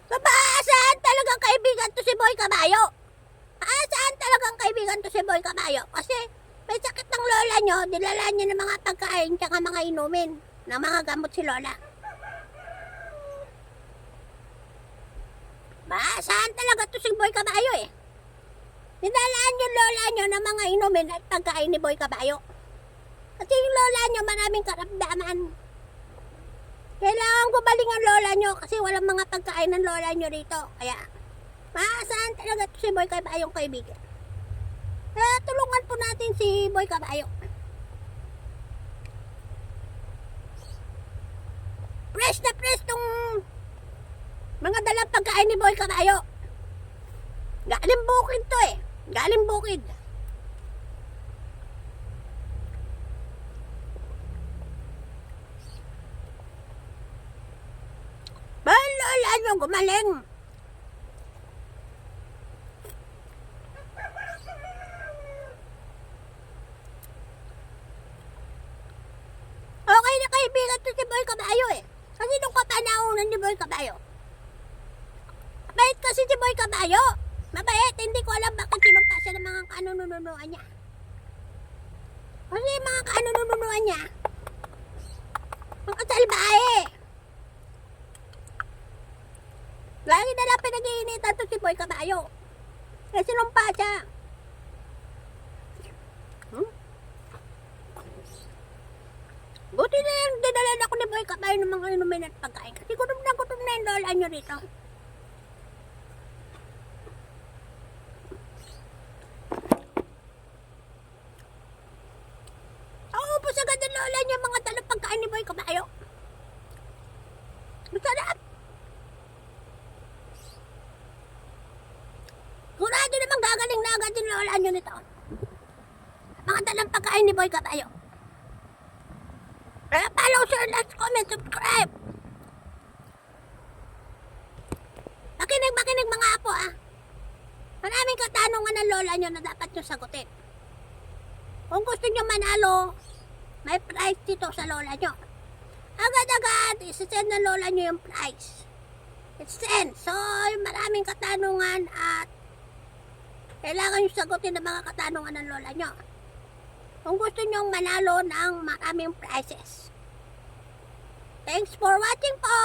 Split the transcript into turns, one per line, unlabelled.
Saan talagang kaibigan to si Boy Cabayo? Saan talagang kaibigan to si Boy Cabayo? Kasi may sakit ng lola nyo, dinala niya ng mga pagkain tsaka mga inumin ng mga gamot si lola. Saan talaga to si Boy Cabayo eh? Dinalaan yung lola nyo ng mga inumin at pagkain ni Boy Cabayo. Kasi yung lola nyo maraming karamdaman. Kailangan gumaling ang lola nyo kasi walang mga pagkain ng lola nyo dito. Kaya, saan talaga to si Boy Cabayong kaibigan? Tulungan po natin si Boy Cabayo. Fresh na fresh tong mga dalang pagkain ni Boy Cabayo. Galing bukid to eh. Galing bukid. Lola nyo gumaling. Okay na kaibigan to si Boy Cabayo eh. Kasi nung kapanahonan ni Boy Cabayo. Mabait kasi si Boy Cabayo. Mabait. Hindi ko alam bakit sinumpa siya ng mga kanununuan niya. Kasi mga kanununuan niya, mga salbahe. Lagi na lang pinag-iinitan to si Boy Cabayo. Kaya sinumpa siya. Buti na lang dinalan ako ni Boy Cabayo ng mga inumin at pagkain. Kasi gutom na yung lola nyo rito. Ubus agad ang lola nyo mga dalang pagkain ni Boy Cabayo. Masarap. Sigurado naman gagaling na agad yung lola nyo nito. Mga dalang pagkain ni Boy Cabayo. Kaya follow, share, like, comment, subscribe. Makinig mga apo Maraming katanungan ng lola nyo na dapat nyo sagutin. Kung gusto nyo manalo, may prize dito sa lola nyo. Agad-agad, isasend ng lola nyo yung prize. It's send. So, maraming katanungan at kailangan nyo sagutin ng mga katanungan ng lola nyo. Kung gusto nyong manalo ng maraming prizes. Thanks for watching po!